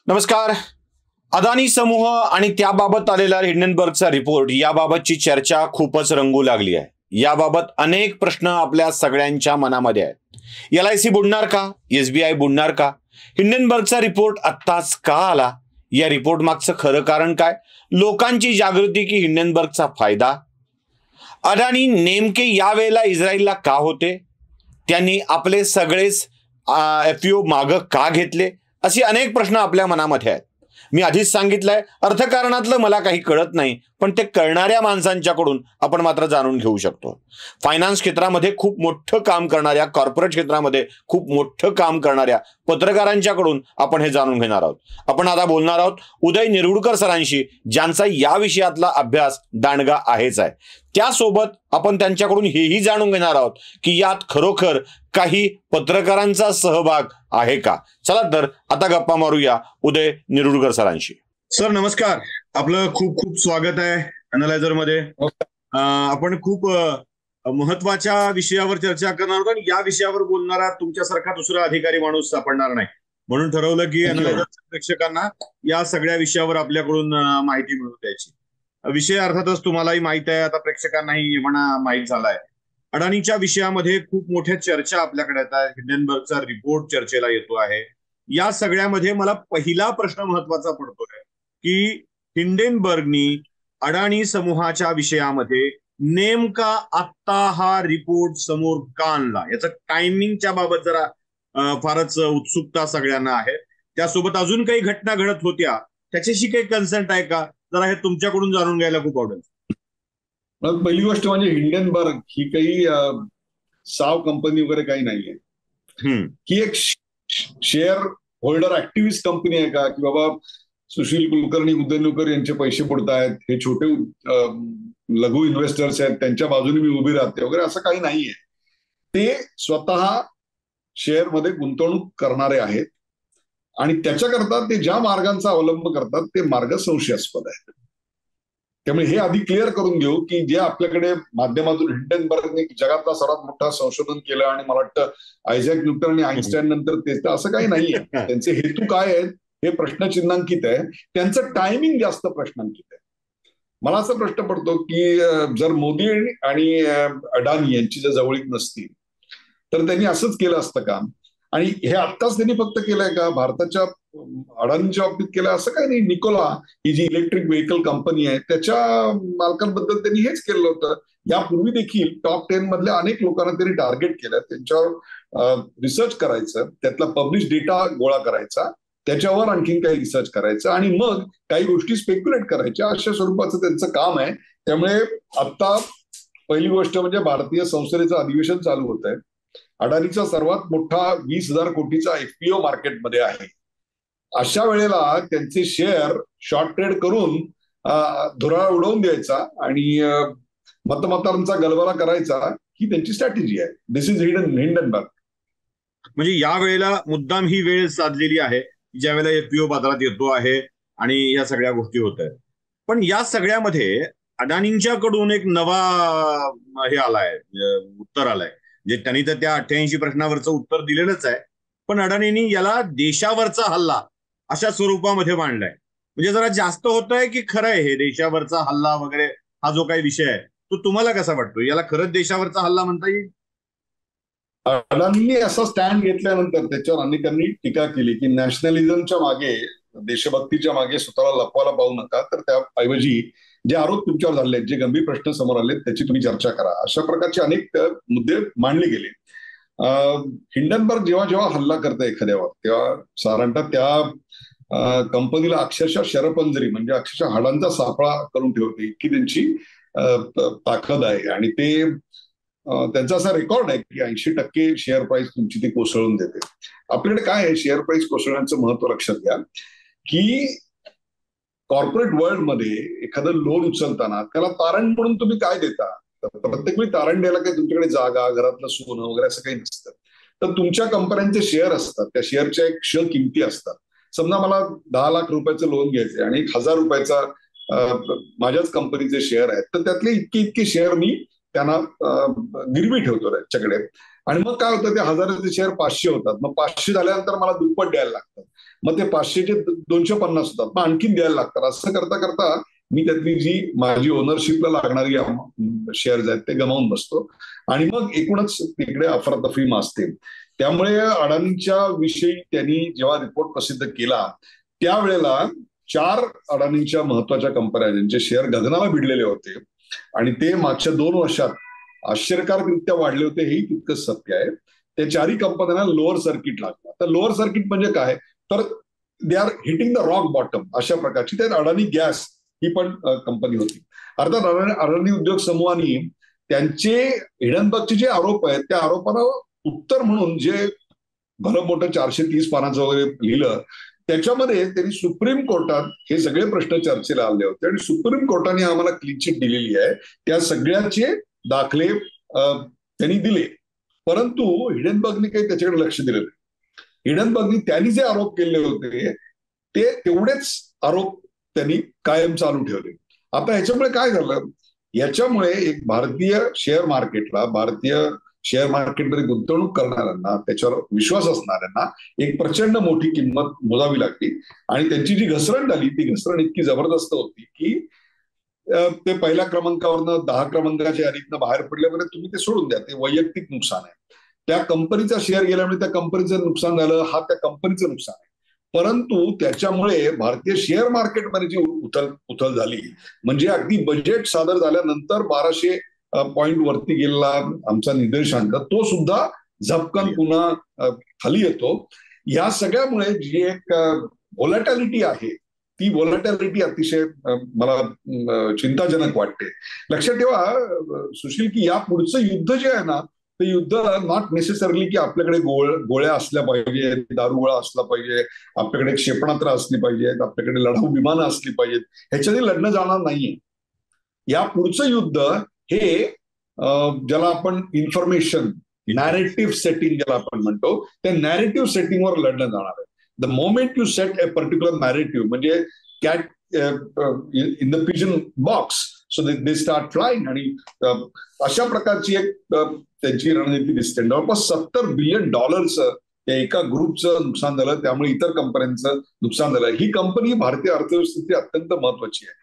नमस्कार. अदानी समूह आणि त्याबाबत आलेला हिंडनबर्गचा रिपोर्ट याबाबतची चर्चा खूपच रंगू लागली आहे. याबाबत अनेक प्रश्न आपल्या सगळ्यांच्या मनामध्ये आहेत. LIC बुडणार का? SBI बुडणार का? हिंडनबर्गचा रिपोर्ट आत्ताच का आला? या रिपोर्ट मागचं खरं कारण काय? लोकांची जागृती की हिंडनबर्गचा फायदा? अदानी नेमके यावेळेला इस्रायलला का होते? त्यांनी आपले सगळेच FPO मागं का घेतले? अशी अनेक प्रश्न आपल्या मनामध्ये आहेत. मी आधीच सांगितलंय, अर्थकारणातलं मला काही कळत नाही, पण ते कळणाऱ्या माणसांच्याकडून आपण मात्र जाणून घेऊ शकतो. फायनान्स क्षेत्रामध्ये खूप मोठं काम करणाऱ्या, कॉर्पोरेट क्षेत्रामध्ये खूप मोठं काम करणाऱ्या पत्रकारांच्याकडून आपण हे जाणून घेणार आहोत. आपण आता बोलणार आहोत उदय निरुडकर सरांशी, ज्यांचा या विषयातला अभ्यास दांडगा आहेच आहे. त्यासोबत आपण त्यांच्याकडून हेही जाणून घेणार आहोत की यात खरोखर काही पत्रकारांचा सहभाग आहे का. चला तर आता गप्पा मारूया उदय निरुडकर सरांशी. सर नमस्कार, आपलं खूप खूप स्वागत आहे अॅनालायझर मध्ये. आपण खूप महत्वाच्या विषयावर चर्चा करणार आहोत आणि या विषयावर बोलणारा तुमच्यासारखा दुसरा अधिकारी माणूस सापडणार नाही, म्हणून ठरवलं की अॅनालायझर प्रेक्षकांना या सगळ्या विषयावर आपल्याकडून माहिती मिळवून द्यायची. विषय अर्थातच तुम्हालाही माहित आहे, आता प्रेक्षकांनाही म्हणा माहीत झालाय. अडाणीच्या विषयामध्ये खूप मोठ्या चर्चा आपल्याकडे येतात. हिंडनबर्गचा रिपोर्ट चर्चेला येतो आहे. या सगळ्यामध्ये मला पहिला प्रश्न महत्वाचा पडतोय की हिंडनबर्गनी अडाणी समूहाच्या विषयामध्ये नेमका आत्ता हा रिपोर्ट समोर का आणला, याचं टायमिंगच्या बाबत जरा फारच उत्सुकता सगळ्यांना आहे. त्यासोबत अजून काही घटना घडत होत्या त्याच्याशी काही कन्सर्न आहे का, जरा हे तुमच्याकडून जाणून घ्यायला खूप आवडेल. पहिली गोष्ट म्हणजे हिंडनबर्ग ही काही साव कंपनी वगैरे काही नाहीये. ही एक शेअर होल्डर ऍक्टिव्हिस्ट कंपनी आहे का, की बाबा सुशील कुलकर्णी, उदयनकर यांचे पैसे पडतायत, हे छोटे लघु इन्व्हेस्टर्स आहेत, त्यांच्या बाजूने मी उभी राहते वगैरे, असं काही नाहीये. ते स्वतः शेअर मध्ये गुंतवणूक करणारे आहेत आणि त्याच्याकरता ते ज्या मार्गांचा अवलंब करतात ते मार्ग संशयास्पद आहेत. त्यामुळे हे आधी क्लिअर करून घेऊ की जे आपल्याकडे माध्यमातून हिंडनबर्गने जगातला सर्वात मोठा संशोधन केलं आणि मला वाटतं आयझॅक न्यूटन आणि आईन्स्टाईन नंतर तेच, तर असं काही नाहीये. त्यांचे हेतू काय आहेत हे प्रश्नचिन्हांकित आहे, त्यांचं टायमिंग जास्त प्रश्नांकित आहे. मला असा प्रश्न पडतो की जर मोदी आणि अडाणी यांची जर जवळीक नसती तर त्यांनी असंच केलं असतं का? आणि हे आत्ताच त्यांनी फक्त केलंय का? भारताच्या अडाणीच्या बाबतीत केलं असं काही नाही. निकोला ही जी इलेक्ट्रिक व्हेकल कंपनी आहे त्याच्या मालकांबद्दल त्यांनी हेच केलं होतं. यापूर्वी देखील टॉप 10 मधल्या अनेक लोकांना त्यांनी टार्गेट केलं. त्यांच्यावर रिसर्च करायचं, त्यातला पब्लिश डेटा गोळा करायचा, त्याच्यावर आणखीन काही रिसर्च करायचं आणि मग काही गोष्टी स्पेक्युलेट करायच्या, अशा स्वरूपाचं त्यांचं काम आहे. त्यामुळे आता पहिली गोष्ट म्हणजे भारतीय संसदेचं अधिवेशन चालू होत आहे. अडाणीचा सर्वात मोठा 20,000 कोटीचा FPO मार्केटमध्ये आहे. अशा वेळेला त्यांचे शेअर शॉर्ट ट्रेड करून धुराळा उडवून द्यायचा आणि मतमतांचा गलबला करायचा, ही त्यांची स्ट्रॅटेजी आहे. दिस इज हिंडनबर्ग. म्हणजे या वेळेला मुद्दाम ही वेळ साधलेली आहे ज्या वेळेला FPO बाजारात येतो आहे आणि या सगळ्या गोष्टी होत आहेत. पण या सगळ्यामध्ये अडाणींच्याकडून एक नवा हे आलाय, उत्तर आलाय. जे त्यांनी तर त्या 88 प्रश्नावरचं उत्तर दिलेलंच आहे, पण अडाणींनी याला देशावरचा हल्ला अशा स्वरूपामध्ये मांडलाय. म्हणजे जरा जास्त होतंय की खरं आहे हे देशावरचा हल्ला वगैरे हा जो काही विषय आहे तो तुम्हाला कसा वाटतो? याला खरंच देशावरचा हल्ला म्हणता येईल? अडाणींनी असा स्टँड घेतल्यानंतर त्याच्यावर अनेकांनी टीका केली की नॅशनलिझमच्या मागे, देशभक्तीच्या मागे स्वतःला लपवायला पाहू नका, तर त्याऐवजी जे आरोप तुमच्यावर झाले, जे गंभीर प्रश्न समोर आले त्याची तुम्ही चर्चा करा, अशा प्रकारचे अनेक मुद्दे मांडले गेले. हिंडनबर्ग जेव्हा जेव्हा हल्ला करते एखाद्यावर तेव्हा साधारणतः त्या कंपनीला अक्षरशः शरपंजरी म्हणजे अक्षरशः हाडांचा सापळा करून ठेवते, इतकी त्यांची ताकद आहे. आणि ते त्यांचा असा रेकॉर्ड आहे की 80% शेअर प्राइस तुमची ती कोसळून देते. आपल्याकडे काय आहे, शेअर प्राइस कोसळण्याचं महत्व लक्षात घ्या की कॉर्पोरेट वर्ल्ड मध्ये एखादं लोन उचलताना त्याला तारण म्हणून तुम्ही काय देता? प्रत्येक वेळी तारण द्यायला काही तुमच्याकडे जागा, घरातलं सोनं वगैरे असं काही नसतं. तर तुमच्या कंपन्यांचे शेअर असतात, त्या शेअरच्या एक क्ष किमती असतात. समजा मला 10 लाख रुपयाचं लोन घ्यायचंय आणि 1,000 रुपयाचा माझ्याच कंपनीचे शेअर आहेत, तर त्यातले इतके शेअर मी त्यांना गिरवी ठेवतो त्याच्याकडे. आणि मग काय होतं, ते 1000चे शेअर 500 होतात. मग 500 झाल्यानंतर मला दुप्पट द्यायला लागतात. मग ते 500चे 250 होतात, मग आणखीन द्यायला लागतात. असं करता करता मी त्यातली जी माझी ओनरशिपला लागणारी शेअर्स आहेत ते गमावून बसतो आणि मग एकूणच तिकडे अफरातफरी माजते. त्यामुळे अडाणींच्या विषयी त्यांनी जेव्हा रिपोर्ट प्रसिद्ध केला त्यावेळेला 4 अडाणींच्या महत्वाच्या कंपन्या ज्यांचे शेअर गगनाला भिडलेले होते आणि ते मागच्या 2 वर्षात आश्चर्यकारकरित्या वाढले होते, हेही तितकंच सत्य आहे. त्या 4ही कंपन्यांना लोअर सर्किट लागला. तर लोअर सर्किट म्हणजे काय, तर they are hitting the rock bottom अशा प्रकारची. त्यात अडाणी गॅस ही पण कंपनी होती. अर्थात अडाणी उद्योग समूहाने त्यांचे हिडनबर्गचे जे आरोप आहेत त्या आरोपांना उत्तर म्हणून जे भलं मोठं 430 पानाचं वगैरे लिहिलं, त्याच्यामध्ये त्यांनी सुप्रीम कोर्टात हे सगळे प्रश्न चर्चेला आले होते आणि सुप्रीम कोर्टाने आम्हाला क्लीन चिट दिलेली आहे. त्या सगळ्याचे दाखले त्यांनी दिले, परंतु हिडनबर्गने काही त्याच्याकडे लक्ष दिलं नाही. हिडनबर्गने त्यांनी जे आरोप केले होते ते तेवढेच आरोप त्यांनी कायम चालू ठेवले. आता ह्याच्यामुळे काय झालं, याच्यामुळे एक भारतीय शेअर मार्केटला, भारतीय शेअर मार्केटमध्ये गुंतवणूक करणाऱ्यांना, त्याच्यावर विश्वास असणाऱ्यांना एक प्रचंड मोठी किंमत मोजावी लागली आणि त्यांची जी घसरण झाली ती घसरण इतकी जबरदस्त होती की ते पहिल्या क्रमांकावरनं 10 क्रमांकाच्या यादीतनं बाहेर पडल्यामुळे तुम्ही ते सोडून द्या, ते वैयक्तिक नुकसान आहे. त्या कंपनीचा शेअर गेल्यामुळे त्या कंपनीचं नुकसान झालं, हा त्या कंपनीचं नुकसान आहे. परंतु त्याच्यामुळे भारतीय शेअर मार्केटमध्ये जी उथल झाली, म्हणजे अगदी बजेट सादर झाल्यानंतर 1200 पॉइंट वरती गेलेला आमचा निर्देशांक तो सुद्धा झपकन पुन्हा खाली येतो. या सगळ्यामुळे जी एक व्होलॅटिलिटी आहे ती व्होलॅटिलिटी अतिशय मला चिंताजनक वाटते. लक्षात ठेवा सुशील की या पुढचं युद्ध जे आहे ना, ते युद्ध नॉट नेसेसरली की आपल्याकडे गोळ्या असल्या पाहिजे, दारुगोळा असला पाहिजे, आपल्याकडे क्षेपणास्त्र असली पाहिजेत, आपल्याकडे लढाऊ विमानं असली पाहिजेत, ह्याच्याने लढणं जाणार नाहीये. या पुढचं युद्ध हे ज्याला आपण इन्फॉर्मेशन नॅरेटिव्ह सेटिंग ज्याला आपण म्हणतो, त्या नॅरेटिव्ह सेटिंगवर लढणं जाणार आहे. The moment you set a particular narrative, म्हणजे cat in the pigeon box so they start flying, आणि अशा प्रकारची एक त्यांची रणनीती दिसते. जवळपास $70 बिलियन त्या एका ग्रुपचं नुकसान झालं, त्यामुळे इतर कंपन्यांचं नुकसान झालं. ही कंपनी भारतीय अर्थव्यवस्थेची अत्यंत महत्वाची आहे.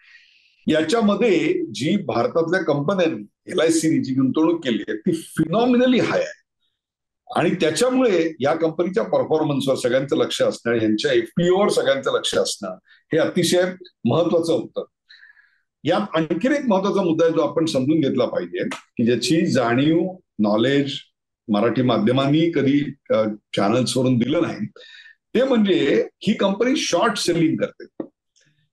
याच्यामध्ये जी भारतातल्या कंपन्यांनी LICनी जी गुंतवणूक केली आहे ती फिनॉमिनली हाय आहे आणि त्याच्यामुळे या कंपनीच्या परफॉर्मन्सवर सगळ्यांचं लक्ष असणं, यांच्या FPOवर सगळ्यांचं लक्ष असणं हे अतिशय महत्वाचं होतं. यात आणखीन एक महत्वाचा मुद्दा आहे जो आपण समजून घेतला पाहिजे, की ज्याची जाणीव नॉलेज मराठी माध्यमांनी कधी चॅनल्सवरून दिलं नाही, ते म्हणजे ही कंपनी शॉर्ट सेलिंग करते.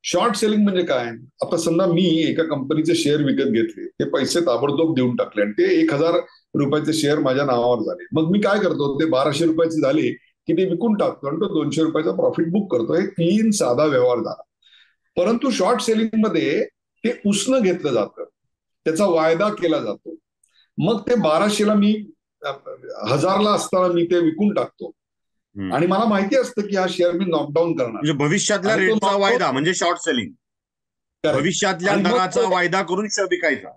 शॉर्ट सेलिंग म्हणजे काय, आता समजा मी एका कंपनीचे शेअर विकत घेतले, ते पैसे ताबडतोब देऊन टाकले आणि ते 1000 रुपयाचे शेअर माझ्या नावावर झाले. मग मी काय करतो, ते 1200 रुपयाचे झाले की ते विकून टाकतो आणि तो 200 रुपयाचा प्रॉफिट बुक करतो. हे क्लीन साधा व्यवहार झाला. परंतु शॉर्ट सेलिंग मध्ये ते उसनं घेतलं जातं, त्याचा वायदा केला जातो. मग ते 1200ला मी 1000ला असताना मी ते विकून टाकतो आणि मला माहिती असतं की हा शेअर मी नॉकडाऊन करणार. म्हणजे भविष्यातल्या रेटचा वायदा म्हणजे शॉर्ट सेलिंग, भविष्यातल्या दराचा वायदा करून विकायचा.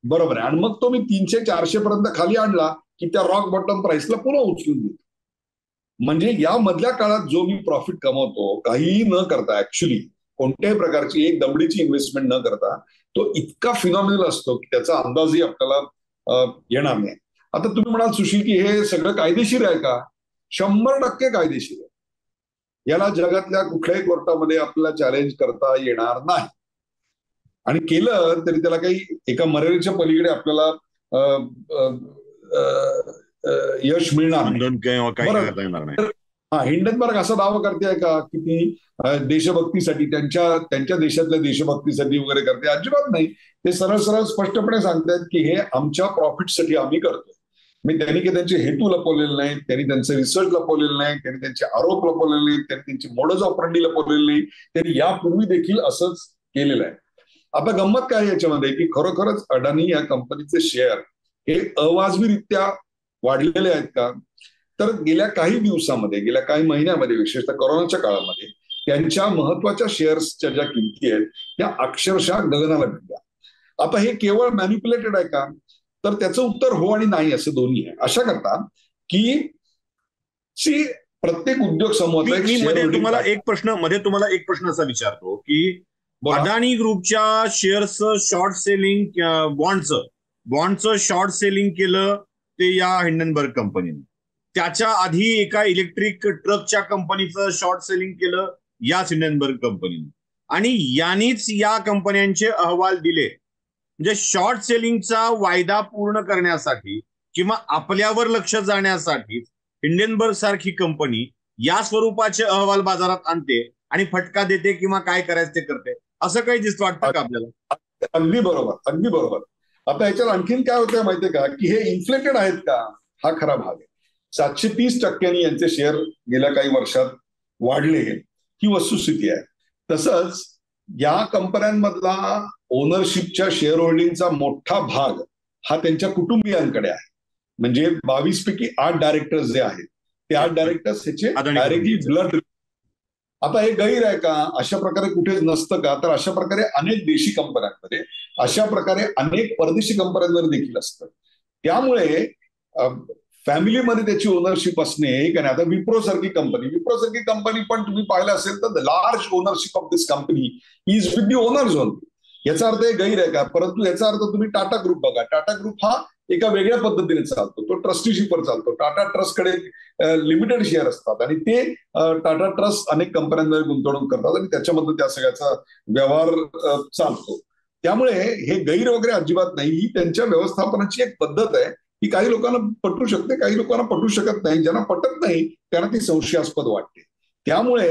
बरोबर आहे. आणि मग तो मी 300-400 पर्यंत खाली आणला की त्या रॉक बॉटम प्राइसला पुन्हा उचलून देतो. म्हणजे या मधल्या काळात जो मी प्रॉफिट कमवतो काहीही न करता, ऍक्च्युली कोणत्याही प्रकारची एक दमडीची इन्व्हेस्टमेंट न करता, तो इतका फिनॉमिनल असतो की त्याचा अंदाजही आपल्याला येणार नाही. आता तुम्ही म्हणाल सुशील की हे सगळं कायदेशीर आहे का? 100% कायदेशीर आहे. याला जगातल्या कुठल्याही कोर्टामध्ये आपल्याला चॅलेंज करता येणार नाही आणि केलं तरी त्याला काही एका मर्यादेच्या पलीकडे आपल्याला यश मिळणार नाही. हिंडनबर्ग असा दावा करते का की ती देशभक्तीसाठी, त्यांच्या देशातल्या देशभक्तीसाठी वगैरे करते? अजिबात नाही. ते सरळ सरळ स्पष्टपणे सांगतात की हे आमच्या प्रॉफिटसाठी आम्ही करतो. मी त्यांनी काही त्यांचे हेतू लपवलेले नाही, त्यांनी त्यांचं रिसर्च लपवलेलं नाही, त्यांनी त्यांचे आरोप लपवलेले नाही, त्यांनी त्यांची मोडस ऑपरेंडी लपवलेली नाही. त्यांनी यापूर्वी देखील असंच केलेलं आहे. आता गंमत काय याच्यामध्ये की खरोखरच अडाणी या कंपनीचे शेअर हे अवाजवीरित्या वाढलेले आहेत का? तर गेल्या काही दिवसामध्ये, गेल्या काही महिन्यामध्ये, विशेषतः कोरोनाच्या काळामध्ये त्यांच्या महत्वाच्या शेअर्सच्या ज्या किमती आहेत त्या अक्षरशः गगनाला भिडल्या. आता हे केवळ मॅनिप्युलेटेड आहे का? तर त्याचं उत्तर हो आणि नाही असं दोन्ही आहे. अशा करता की प्रत्येक उद्योग समूहाचा तुम्हाला एक प्रश्न असा विचारतो की अदानी ग्रुपच्या शेअर्सचं शॉर्ट सेलिंग, बॉन्डचं शॉर्ट सेलिंग केलं ते या हिंडनबर्ग कंपनीने. त्याच्या आधी एका इलेक्ट्रिक ट्रकच्या कंपनीचं शॉर्ट सेलिंग केलं याच हिंडनबर्ग कंपनीने. आणि यांनीच या कंपन्यांचे अहवाल दिले. म्हणजे शॉर्ट सेलिंगचा वायदा पूर्ण करण्यासाठी किंवा आपल्यावर लक्ष जाण्यासाठी हिंडनबर्ग सारखी कंपनी या स्वरूपाचे अहवाल बाजारात आणते आणि फटका देते किंवा काय करायचं ते करते, असं काही दिसतं वाटतं का आपल्याला? अगदी बरोबर, अगदी बरोबर. आता याच्यात आणखीन काय होतंय माहितीये का, की हे इन्फ्लेटेड आहेत का, हा खरा भाग आहे. 730% यांचे शेअर गेल्या काही वर्षात वाढले, ही वस्तुस्थिती आहे. तसंच या कंपन्यांमधला ओनरशिपच्या शेअर होल्डिंगचा मोठा भाग हा त्यांच्या कुटुंबियांकडे आहे. म्हणजे 22 पैकी 8 डायरेक्टर्स जे आहेत ते 8 डायरेक्टर्स ह्याचे डायरेक्टली ब्लड. आता हे गैर आहे का, अशा प्रकारे कुठेच नसतं का, तर अशा प्रकारे अनेक देशी कंपन्यांमध्ये, अशा प्रकारे अनेक परदेशी कंपन्यांमध्ये देखील असतं. त्यामुळे फॅमिलीमध्ये त्याची ओनरशिप असणे एक आहे. आता विप्रो सारखी कंपनी पण तुम्ही पाहिलं असेल तर large ownership of this company is with the owners only. याचा अर्थ हे गैर आहे का? परंतु याचा अर्थ तुम्ही टाटा ग्रुप बघा. टाटा ग्रुप हा एका वेगळ्या पद्धतीने चालतो, तो ट्रस्टीशिपवर चालतो. टाटा ट्रस्टकडे लिमिटेड शेअर असतात आणि ते टाटा ट्रस्ट अनेक कंपन्यांमध्ये गुंतवणूक करतात आणि त्याच्यामध्ये त्या सगळ्याचा व्यवहार चालतो. त्यामुळे हे गैर वगैरे अजिबात नाही. ही त्यांच्या व्यवस्थापनाची एक पद्धत आहे. ही काही लोकांना पटू शकते, काही लोकांना पटू शकत नाही. ज्यांना पटत नाही त्यांना ती संशयास्पद वाटते. त्यामुळे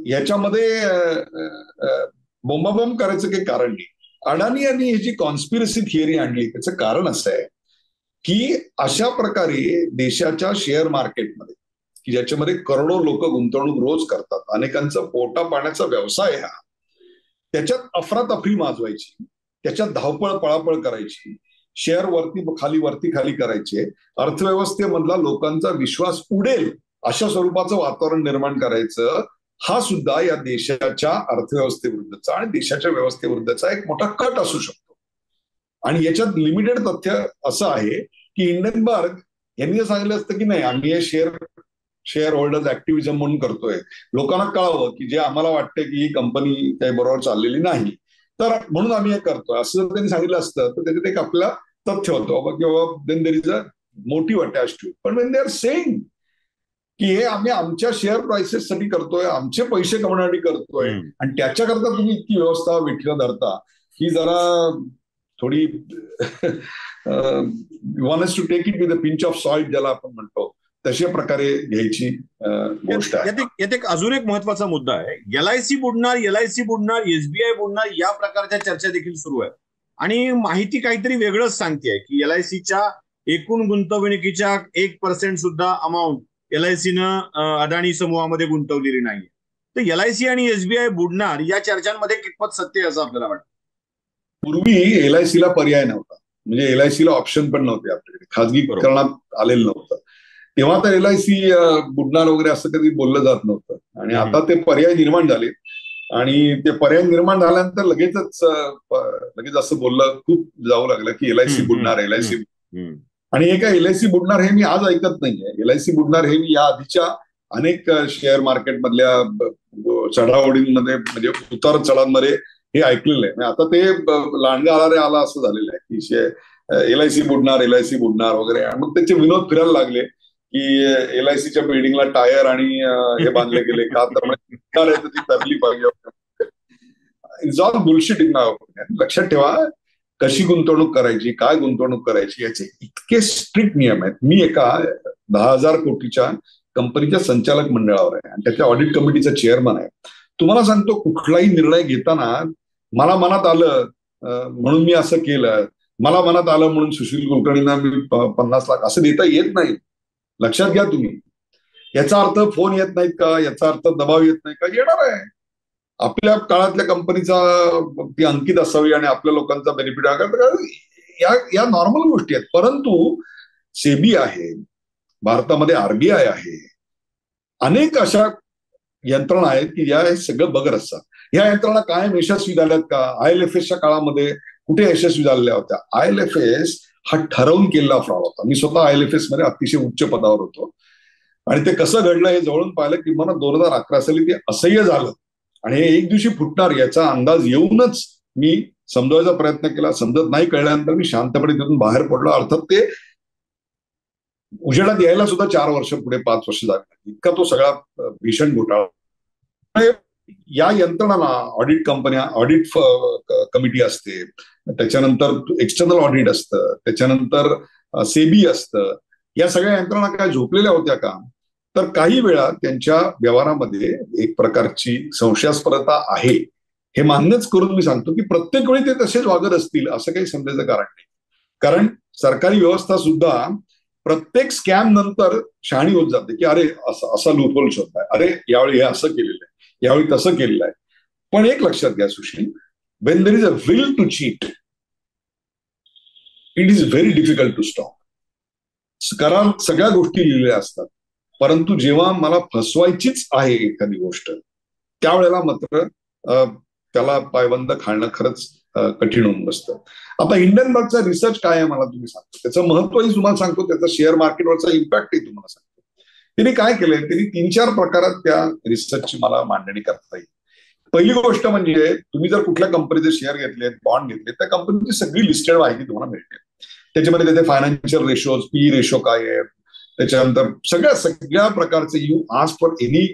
याच्यामध्ये बोंबाबोंब करायचं काही कारण नाही. अडाणी यांनी ही जी कॉन्स्पिरसी थिअरी आणली त्याचं कारण असं आहे की अशा प्रकारे देशाच्या शेअर मार्केटमध्ये, की ज्याच्यामध्ये करोडो लोक गुंतवणूक रोज करतात, अनेकांचा पोटा पाण्याचा व्यवसाय हा, त्याच्यात अफरातफरी माजवायची, त्याच्यात धावपळ पळापळ करायची, शेअर वरती खाली करायचे, अर्थव्यवस्थेमधला लोकांचा विश्वास उडेल अशा स्वरूपाचं वातावरण निर्माण करायचं, हा सुद्धा या देशाच्या अर्थव्यवस्थेविरुद्धचा आणि देशाच्या व्यवस्थेविरुद्धचा एक मोठा कट असू शकतो. आणि याच्यात लिमिटेड तथ्य असं आहे की हिंडनबर्ग यांनी जर सांगितलं असतं की नाही, आम्ही हे शेअर होल्डर्स ऍक्टिव्हिजम म्हणून करतोय, लोकांना कळावं की जे आम्हाला वाटतं की ही कंपनी काही बरोबर चाललेली नाही, तर म्हणून आम्ही हे करतोय असं जर त्यांनी सांगितलं असतं तर त्याच्यात एक आपला तथ्य होतं किंवा then there is a motive attach to. पण वेन दे आर सेइंग की हे आम्ही आमच्या शेअर प्राइसेससाठी करतोय, आमचे पैसे कमवण्यासाठी करतोय आणि त्याच्याकरता तुम्ही इतकी व्यवस्था विठ्ठल धरता, ही जरा थोडी one has to take it with a pinch of salt ज्याला आपण म्हणतो, तशा प्रकारे घ्यायची गोष्ट आहे. यात एक अजून एक महत्वाचा मुद्दा आहे. LIC बुडणार, SBI बुडणार या प्रकारच्या चर्चा देखील सुरू आहे. आणि माहिती काहीतरी वेगळंच सांगते की LICच्या एकूण गुंतवणुकीच्या 1% सुद्धा अमाऊंट LICनं अदानी समूहामध्ये गुंतवलेली नाहीये. तर LIC आणि SBI बुडणार या चर्चांमध्ये कितपत सत्य असं आपल्याला वाटतं? पूर्वी LICला पर्याय नव्हता, म्हणजे LICला ऑप्शन पण नव्हते आपल्याकडे, खाजगीकरणात आलेलं नव्हतं. तेव्हा तर LIC बुडणार वगैरे असं कधी बोललं जात नव्हतं. आणि आता ते पर्याय निर्माण झाले आणि ते पर्याय निर्माण झाल्यानंतर लगेच असं बोललं खूप जाऊ लागलं की LIC बुडणार, LIC. आणि हे काय LIC बुडणार हे मी आज ऐकत नाहीये. LIC बुडणार हे मी या आधीच्या अनेक शेअर मार्केटमधल्या चढाओढींमध्ये, म्हणजे उतार चढांमध्ये हे ऐकलेलं आहे. आता ते लांडगा आला असं झालेलं आहे की LIC बुडणार वगैरे. आणि मग त्याचे विनोद फिरायला लागले की LICच्या बिल्डिंगला टायर आणि हे बांधले गेले का, तर ती तरली पाहिजे. इट्स ऑल बुलशिट इन नाव. लक्षात ठेवा, कशी गुंतवणूक करायची, काय गुंतवणूक करायची, याचे इतके स्ट्रिक्ट नियम आहेत. मी एका 10,000 कोटीच्या कंपनीच्या संचालक मंडळावर आहे आणि त्याच्या ऑडिट कमिटीचा चेअरमन आहे. तुम्हाला सांगतो, कुठलाही निर्णय घेताना मला मनात आलं म्हणून मी असं केलं, मला मनात आलं म्हणून सुशील कुलकर्णींना मी 50 लाख असं देता येत नाही. लक्षात घ्या तुम्ही. याचा अर्थ फोन येत नाहीत का, याचा अर्थ दबाव येत नाही का? येणार आहे. आपल्या काळातल्या कंपनीचा ती अंकित असावी आणि आपल्या लोकांचा बेनिफिट या नॉर्मल गोष्टी आहेत. परंतु सेबी आहे, भारतामध्ये RBI आहे, अनेक अशा यंत्रणा आहेत की ज्या हे सगळं बघत असतात. ह्या यंत्रणा कायम यशस्वी झाल्यात का? IL&FSच्या काळामध्ये कुठे यशस्वी झालेल्या होत्या. IL&FS हा ठरवून केलेला फ्रॉड होता. मी स्वतः IL&FS मध्ये अतिशय उच्च पदावर होतो आणि ते कसं घडलं हे जवळून पाहिलं की मला 2011 साली ते असह्य झालं आणि हे एक दिवशी फुटणार याचा अंदाज येऊनच मी समजवायचा प्रयत्न केला. समजत नाही कळल्यानंतर मी शांतपणे तिथून बाहेर पडलो. अर्थात ते उजेडात यायला सुद्धा 4 वर्ष पुढे 5 वर्ष झाली. इतका तो सगळा भीषण घोटाळा. या यंत्रणांना ऑडिट कंपन्या, ऑडिट कमिटी असते, त्याच्यानंतर एक्सटर्नल ऑडिट असतं, त्याच्यानंतर सेबी असतं. या सगळ्या यंत्रणा काय झोपलेल्या होत्या का? तर काही वेळा त्यांच्या व्यवहारामध्ये एक प्रकारची संशयास्पदता आहे हे मान्यच करून मी सांगतो की प्रत्येक वेळी ते तसेच वागत असतील असं काही समजायचं कारण नाही. कारण सरकारी व्यवस्था सुद्धा प्रत्येक स्कॅम नंतर शहाणी होत जाते की अरे असा लूपहोल शोधलाय, अरे यावेळी हे असं केलेलं आहे, यावेळी तसं केलेलं आहे. पण एक लक्षात घ्या Sushil, when there is a will to cheat it is very difficult to stop. कारण सगळ्या गोष्टी लिहिलेल्या असतात, परंतु जेव्हा मला फसवायचीच आहे एखादी गोष्ट त्यावेळेला मात्र त्याला पायबंद घालणं खरंच कठीण होऊन बसतं. आता हिंडनबर्गचा रिसर्च काय आहे मला तुम्ही सांगतो, त्याचं महत्वही तुम्हाला सांगतो, त्याचा शेअर मार्केटवरचा इम्पॅक्टही तुम्हाला सांगतो. त्यांनी काय केलंय, त्यांनी 3-4 प्रकारात त्या रिसर्चची मला मांडणी करता येईल. पहिली गोष्ट म्हणजे तुम्ही जर कुठल्या कंपनीचे शेअर घेतलेत, बॉन्ड घेतले, त्या कंपनीची सगळी लिस्टेड माहिती तुम्हाला मिळते. त्याच्यामध्ये त्याचे फायनान्शियल रेशोज, पी रेशो काय आहे, त्याच्यानंतर सगळ्या प्रकारचे you ask for any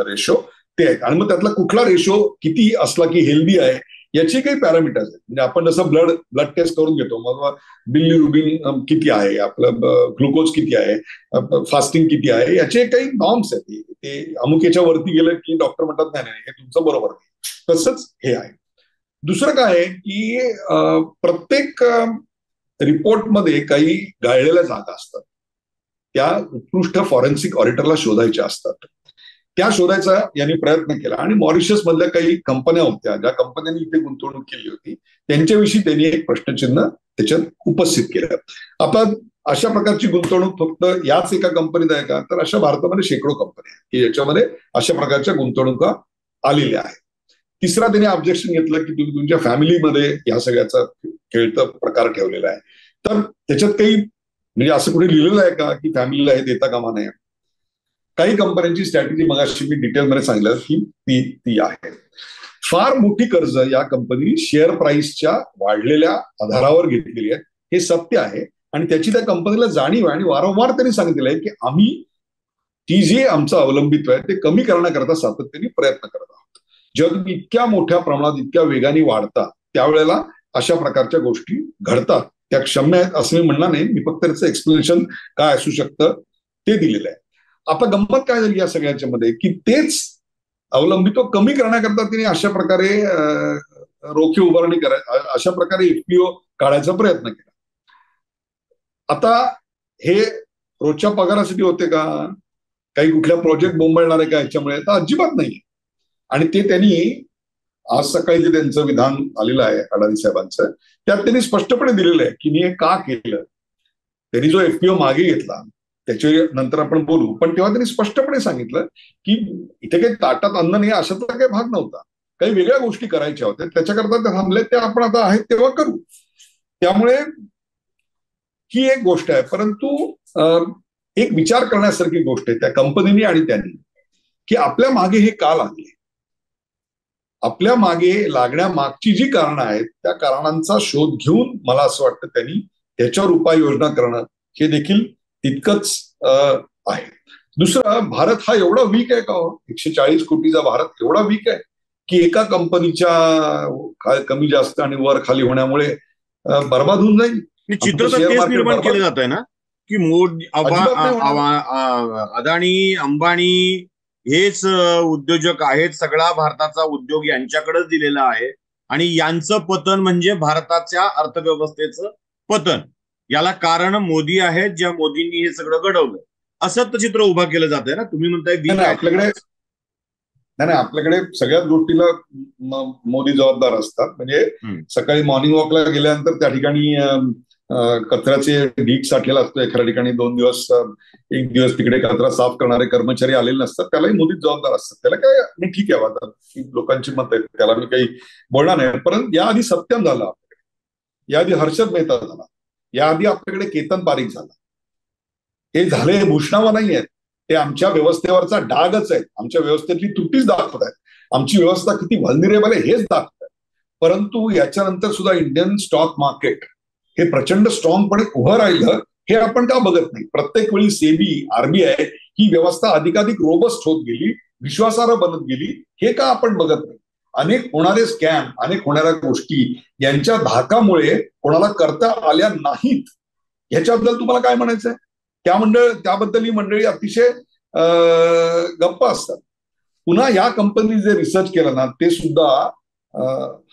ratio ते आहेत. आणि मग त्यातला कुठला रेशो किती असला की हेल्दी आहे याचे काही पॅरामीटर्स आहेत. म्हणजे आपण जसं ब्लड टेस्ट करून घेतो, मग बिलिरुबिन किती आहे, आपलं ग्लुकोज किती आहे, फास्टिंग किती आहे, याचे काही नॉर्म्स आहेत. ते अमुक याच्या वरती गेलं की डॉक्टर म्हणतात नाही नाही हे तुमचं बरोबर नाही. तसंच हे आहे. दुसरं काय आहे की प्रत्येक रिपोर्टमध्ये काही गाळलेल्या जागा असतात, त्या उत्कृष्ट फॉरेन्सिक ऑडिटरला शोधायच्या असतात. त्या शोधायचा यांनी प्रयत्न केला आणि मॉरिशस मधल्या काही कंपन्या होत्या ज्या कंपन्यांनी इथे गुंतवणूक केली होती त्यांच्याविषयी त्यांनी एक प्रश्नचिन्ह त्याच्यात उपस्थित केलं. आता अशा प्रकारची गुंतवणूक फक्त याच एका कंपनीत आहे का? तर अशा भारतामध्ये शेकडो कंपन्या आहेत की ज्याच्यामध्ये अशा प्रकारच्या गुंतवणुका आलेल्या आहेत. तिसरा त्यांनी ऑब्जेक्शन घेतलं की तुम्ही तुमच्या फॅमिलीमध्ये या सगळ्याचा खेळता प्रकार ठेवलेला आहे, तर त्याच्यात काही म्हणजे असं कुठे लिहिलेलं आहे का की फॅमिलीला हे देता कामा नये. काही कंपन्यांची स्ट्रॅटेजी मगाशी मी डिटेलमध्ये सांगितलं की ती आहे. फार मोठी कर्ज या कंपनी शेअर प्राइसच्या वाढलेल्या आधारावर घेतलेली आहे, हे सत्य आहे आणि त्याची त्या कंपनीला जाणीव आहे आणि वारंवार त्यांनी सांगितलेलं आहे की आम्ही ती जे आमचं अवलंबित्व आहे ते कमी करण्याकरता सातत्याने प्रयत्न करत आहोत. जेव्हा तुम्ही इतक्या मोठ्या प्रमाणात इतक्या वेगाने वाढता त्यावेळेला अशा प्रकारच्या गोष्टी घडतात. त्या क्षम्य आहेत असं मी म्हणणार नाही, मी फक्त त्याचं एक्सप्लेनेशन काय असू शकतं ते दिलेलं आहे. आता गंमत काय झाली या सगळ्याच्या मध्ये की तेच अवलंबित्व कमी करण्याकरता तिने अशा प्रकारे रोखीव उभारणी अशा प्रकारे FPO काढायचा प्रयत्न केला. आता हे रोजच्या पगारासाठी होते का? काही कुठल्या प्रोजेक्ट बोंबळणार आहे का याच्यामुळे? तर अजिबात नाही. आणि ते त्यांनी आज सकाळी जे त्यांचं विधान आलेलं आहे अडाणी साहेबांचं, त्यात त्यांनी स्पष्टपणे दिलेलं आहे की मी हे का केलं. त्यांनी जो FPO मागे घेतला त्याच्या नंतर आपण बोलू, पण तेव्हा त्यांनी स्पष्टपणे सांगितलं की इथे काही ताटात अन्न नाही अशातला काही भाग नव्हता, काही वेगळ्या गोष्टी करायच्या होत्या, त्याच्याकरता ते थांबले, ते आपण आता आहेत तेव्हा करू. त्यामुळे ही एक गोष्ट आहे. परंतु एक विचार करण्यासारखी गोष्ट आहे त्या कंपनीने आणि त्यांनी की आपल्या मागे हे का लागले, आपल्या मागे लागण्यामागची जी कारणं आहेत त्या कारणांचा शोध घेऊन मला असं वाटतं त्यांनी त्याच्यावर उपाययोजना करणं हे देखील तितकंच आहे. दुसरं, भारत हा एवढा वीक आहे का? 140 कोटीचा भारत एवढा वीक आहे की एका कंपनीच्या कमी जास्त आणि वर खाली होण्यामुळे बर्बाद होऊन जाईल. चित्र तर तेच निर्माण केलं जात आहे ना की अदानी, अंबानी हेच उद्योजक आहेत, सगळा भारताचा उद्योग यांच्याकडेच दिलेला आहे आणि यांचं पतन म्हणजे भारताच्या अर्थव्यवस्थेचं पतन. याला कारण मोदी आहेत, ज्या मोदींनी हे सगळं घडवलं, असं चित्र उभा केलं जात आहे ना. तुम्ही म्हणताय आपल्याकडे सगळ्याच गोष्टीला मोदी जबाबदार असतात. म्हणजे सकाळी मॉर्निंग वॉकला गेल्यानंतर त्या ठिकाणी कचऱ्याचे ढीग साठलेला असतो एखाद्या ठिकाणी, 2 दिवस 1 दिवस तिकडे कचरा साफ करणारे कर्मचारी आलेले नसतात, त्यालाही मोदीच जबाबदार असतात. त्याला काय मी ठीक आहे, आता लोकांची मत आहेत, त्याला मी काही बोलणार नाही. परंतु याआधी सत्यम झालं याआधी हर्षद मेहता झाला, याआधी आपल्याकडे केतन पारीख झाला. हे झाले भूषणावा नाही आहेत, ते आमच्या व्यवस्थेवरचा डागच आहे. आमच्या व्यवस्थेतली त्रुटीच दाखवत आहेत. आमची व्यवस्था किती व्हल्नरेबल आहे हेच दाखवत आहे. परंतु याच्यानंतर सुद्धा इंडियन स्टॉक मार्केट हे प्रचंड स्ट्रॉंगपणे उभं राहिलं, हे आपण का बघत नाही? प्रत्येक वेळी सेबी, आरबीआय ही व्यवस्था अधिकाधिक रोबस्ट होत गेली, विश्वासार्ह बनत गेली, हे का आपण बघत नाही? अनेक होणारे स्कॅम, अनेक होणाऱ्या गोष्टी यांच्या धाकामुळे कोणाला करता आल्या नाहीत. ह्याच्याबद्दल तुम्हाला काय म्हणायचंय? त्याबद्दल ही मंडळी अतिशय गप्प असतात. पुन्हा या कंपनी जे रिसर्च केलं ना, ते सुद्धा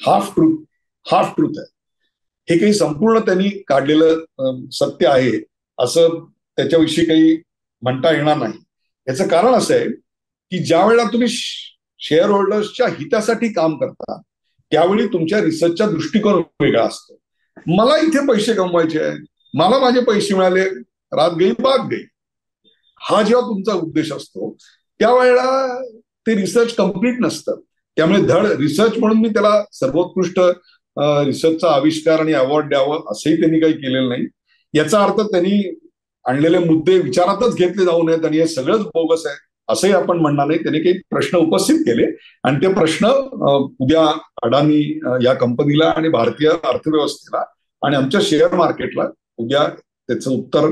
हाफ ट्रूथ आहे. हे काही संपूर्ण त्यांनी काढलेलं सत्य आहे असं त्याच्याविषयी काही म्हणता येणार नाही. याचं कारण असं आहे की ज्या वेळेला तुम्ही शेअर होल्डर्सच्या हितासाठी काम करता, त्यावेळी तुमच्या रिसर्चचा दृष्टिकोन वेगळा असतो. मला इथे पैसे कमवायचे आहे, मला माझे पैसे मिळाले, रात गई बाग गई, हा जेव्हा तुमचा उद्देश असतो त्यावेळेला ते रिसर्च कम्प्लीट नसतं. त्यामुळे धड रिसर्च म्हणून मी त्याला सर्वोत्कृष्ट रिसर्चचा आविष्कार आणि अवॉर्ड द्यावं असंही त्यांनी काही केलेलं नाही. याचा अर्थ त्यांनी आणलेले मुद्दे विचारातच घेतले जाऊ नयेत आणि हे सगळंच बोगस आहे असंही आपण म्हणणार नाही. त्यांनी काही प्रश्न उपस्थित केले आणि ते प्रश्न उद्या अडानी या कंपनीला आणि भारतीय अर्थव्यवस्थेला आणि आमच्या शेअर मार्केटला उद्या त्याचं उत्तर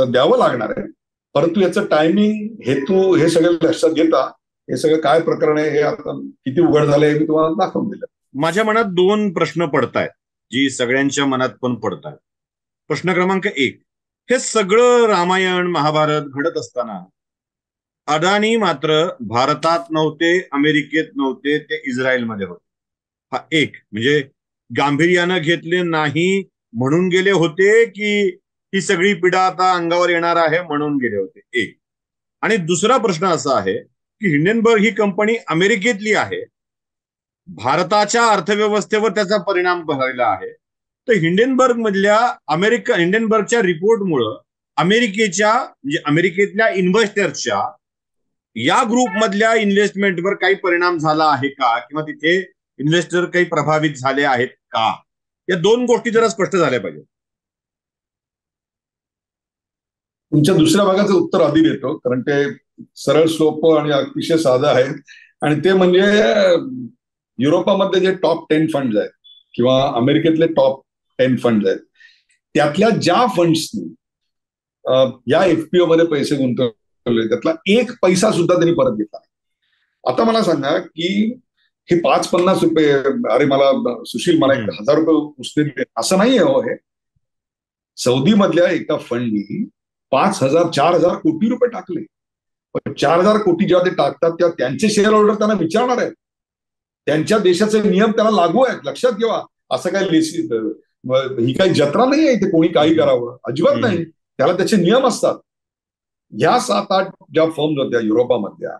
द्यावं लागणार आहे. परंतु याचं टायमिंग, हेतू हे सगळं लक्षात घेता हे सगळं काय प्रकरण आहे हे आता किती उघड झालंय मी तुम्हाला दाखवून दिलं. माझ्या मनात दोन प्रश्न पडतायत, जी सगळ्यांच्या मनात पण पडतायत. प्रश्न क्रमांक 1, हे सगळं रामायण महाभारत घडत असताना अदानी मात्र भारतात नव्हते, अमेरिकेत नव्हते, ते इस्रायलमध्ये होते. हा एक, म्हणजे गांभीर्यानं घेतले नाही म्हणून गेले होते की ही सगळी पिढा आता अंगावर येणार आहे म्हणून गेले होते? एक. आणि दुसरा प्रश्न असा आहे की हिंडनबर्ग ही कंपनी अमेरिकेतली आहे, भारताच्या अर्थव्यवस्थेवर त्याचा परिणाम झालेला आहे. तर हिंडनबर्गच्या रिपोर्टमुळं अमेरिकेच्या म्हणजे अमेरिकेतल्या इन्व्हेस्टर्सच्या या ग्रुपमधल्या इन्व्हेस्टमेंटवर काही परिणाम झाला आहे का, किंवा तिथे इन्व्हेस्टर काही प्रभावित झाले आहेत का? या दोन गोष्टी जरा स्पष्ट झाल्या पाहिजे. तुमच्या दुसऱ्या भागाचं उत्तर आधी देतो, कारण ते सरळ सोपं आणि अतिशय साधं आहे. आणि ते म्हणजे युरोपामध्ये जे टॉप 10 फंड्स आहेत किंवा अमेरिकेतले टॉप 10 फंड्स आहेत, त्यातल्या ज्या फंड्सनी या एफपीओ मध्ये पैसे गुंतवले त्यातला एक पैसा सुद्धा त्यांनी परत घेतला. आता मला सांगा की हे 5-50 रुपये, अरे मला सुशील मला 1000 रुपये उसने, असं नाहीये हो. हे सौदी मधल्या एका फंडनी 5,000-4,000 कोटी रुपये टाकले. 4,000 कोटी जेव्हा ते टाकतात तेव्हा त्यांचे शेअर होल्डर त्यांना विचारणार आहेत, त्यांच्या देशाचे नियम त्यांना लागू आहेत. लक्षात ठेवा, असं काही ही काही जत्रा नाही आहे इथे कोणी काही करावं, अजिबात नाही. त्याला त्याचे नियम असतात. या 7-8 ज्या फर्म होत्या युरोपामधल्या,